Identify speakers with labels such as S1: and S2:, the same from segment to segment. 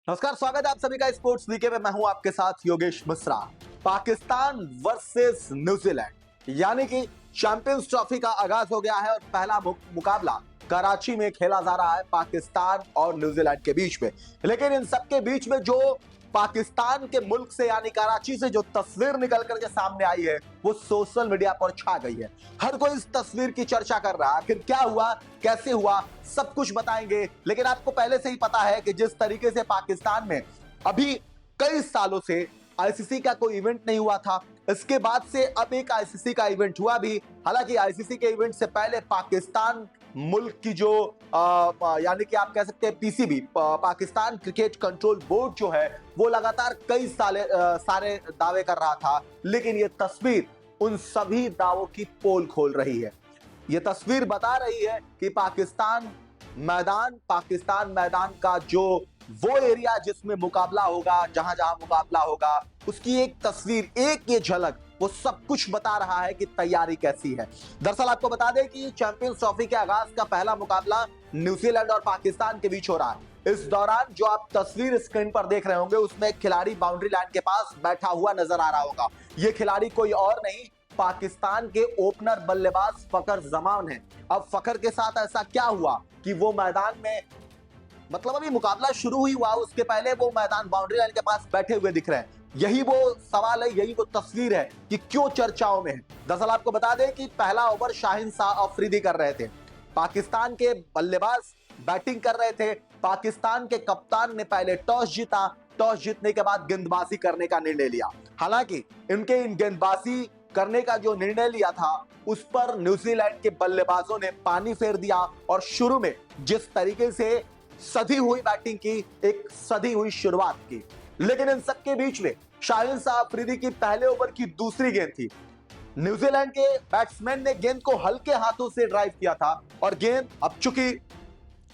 S1: नमस्कार, स्वागत है आप सभी का स्पोर्ट्स वीके में। मैं हूं आपके साथ योगेश मिश्रा। पाकिस्तान वर्सेस न्यूजीलैंड यानी कि चैंपियंस ट्रॉफी का आगाज हो गया है और पहला मुकाबला कराची में खेला जा रहा है पाकिस्तान और न्यूजीलैंड के बीच में। लेकिन इन सबके बीच में जो पाकिस्तान के मुल्क से यानी कराची से जो तस्वीर निकल करके सामने आई है वो सोशल मीडिया पर छा गई है। हर कोई इस तस्वीर की चर्चा कर रहा है। आखिर क्या हुआ, कैसे हुआ, सब कुछ बताएंगे। लेकिन आपको पहले से ही पता है कि जिस तरीके से पाकिस्तान में अभी कई सालों से आईसीसी का कोई इवेंट नहीं हुआ था, इसके बाद से अब एक आईसीसी का इवेंट हुआ भी। हालांकि आईसीसी के इवेंट से पहले पाकिस्तान मुल्क की जो यानी कि आप कह सकते हैं PCB, Pakistan cricket control board जो है वो लगातार कई सारे दावे कर रहा था। लेकिन ये तस्वीर उन सभी दावों की पोल खोल रही है। ये तस्वीर बता रही है कि पाकिस्तान मैदान का जो वो एरिया जिसमें मुकाबला होगा, जहां जहां मुकाबला होगा, उसकी एक तस्वीर, एक ये झलक वो सब कुछ बता रहा है कि तैयारी कैसी है। दरअसल आपको बता दें कि चैंपियंस ट्रॉफी के आगाज का पहला मुकाबला न्यूजीलैंड और पाकिस्तान के बीच हो रहा है। इस दौरान जो आप तस्वीर स्क्रीन पर देख रहे होंगे उसमें एक खिलाड़ी बाउंड्री लाइन के पास बैठा हुआ नजर आ रहा होगा। यह खिलाड़ी कोई और नहीं, पाकिस्तान के ओपनर बल्लेबाज फखर जमान है। अब फखर के साथ ऐसा क्या हुआ कि वो मैदान में, मतलब अभी मुकाबला शुरू ही हुआ, उसके पहले वो मैदान बाउंड्री लाइन के पास बैठे हुए दिख रहे हैं। यही वो सवाल है, यही वो तस्वीर है कि क्यों चर्चाओं में है। दरअसल आपको बता दें कि पहला ओवर शाहीन शाह अफरीदी कर रहे थे। पाकिस्तान के बल्लेबाज बैटिंग कर रहे थे। पाकिस्तान के कप्तान ने पहले टॉस जीता। टॉस जीतने के बाद गेंदबाजी करने का निर्णय लिया। हालांकि इनके इन गेंदबाजी करने का जो निर्णय लिया था उस पर न्यूजीलैंड के बल्लेबाजों ने पानी फेर दिया और शुरू में जिस तरीके से सधी हुई बैटिंग की, एक सधी हुई शुरुआत की। लेकिन इन सबके बीच में शाहीन शाह अफरीदी की पहले ओवर की दूसरी गेंद थी। न्यूजीलैंड के बैट्समैन ने गेंद को हल्के हाथों से ड्राइव किया था और गेंद, अब चूंकि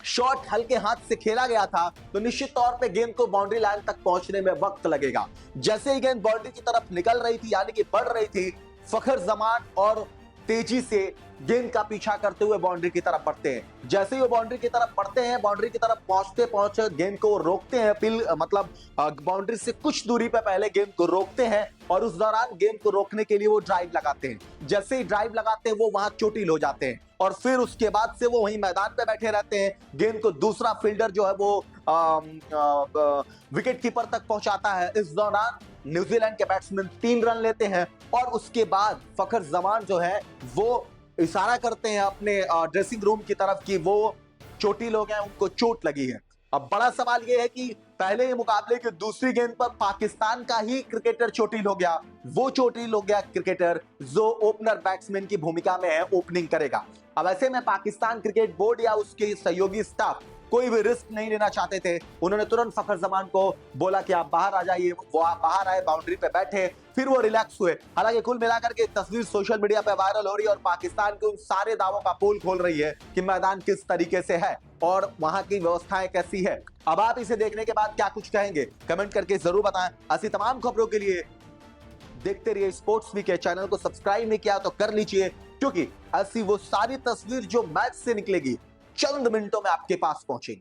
S1: शॉट हल्के हाथ से खेला गया था तो निश्चित तौर पे गेंद को बाउंड्री लाइन तक पहुंचने में वक्त लगेगा। जैसे ही गेंद बाउंड्री की तरफ निकल रही थी, यानी कि बढ़ रही थी, फखर जमान और तेजी से गेंद का पीछा करते हुए बाउंड्री की तरफ बढ़ते हैं। जैसे ही वो बाउंड्री की तरफ बढ़ते हैं, बाउंड्री की तरफ पहुंचते गेंद को रोकते हैं, मतलब बाउंड्री से कुछ दूरी पे पहले गेंद को रोकते हैं और उस दौरान गेंद को रोकने के लिए वो ड्राइव लगाते हैं। जैसे ही ड्राइव लगाते हैं वो वहां चोटिल हो जाते हैं और फिर उसके बाद से वो वहीं मैदान पे बैठे रहते हैं। गेंद को दूसरा फील्डर जो है वो विकेट कीपर तक पहुंचाता है। इस दौरान न्यूजीलैंड के बैट्समैन 3 रन लेते हैं और उसके बाद फखर जमान जो है वो इशारा करते हैं अपने ड्रेसिंग रूम की तरफ कि वो चोटिल हो गए, उनको चोट लगी है। अब बड़ा सवाल यह है कि पहले ही मुकाबले की दूसरी गेंद पर पाकिस्तान का ही क्रिकेटर चोटिल हो गया। वो चोटिल हो गया क्रिकेटर जो ओपनर बैट्समैन की भूमिका में है, ओपनिंग करेगा। अब ऐसे में पाकिस्तान क्रिकेट बोर्ड या उसके सहयोगी स्टाफ कोई भी रिस्क नहीं लेना चाहते थे। उन्होंने तुरंत फखर जमान को बोला कि आप बाहर आ जाइए। वो आप बाहर आए, बाउंड्री पे बैठे, फिर वो रिलैक्स हुए। हालांकि कुल मिलाकर के तस्वीर सोशल मीडिया पे वायरल हो रही है और पाकिस्तान के उन सारे दावों का पोल खोल रही है कि मैदान किस तरीके से है और वहां की व्यवस्थाएं कैसी है। अब आप इसे देखने के बाद क्या कुछ कहेंगे, कमेंट करके जरूर बताएं। ऐसी तमाम खबरों के लिए देखते रहिए स्पोर्ट्स वीक। चैनल को सब्सक्राइब नहीं किया तो कर लीजिए, क्योंकि ऐसी वो सारी तस्वीर जो मैच से निकलेगी चंद मिनटों में आपके पास पहुंचेगी।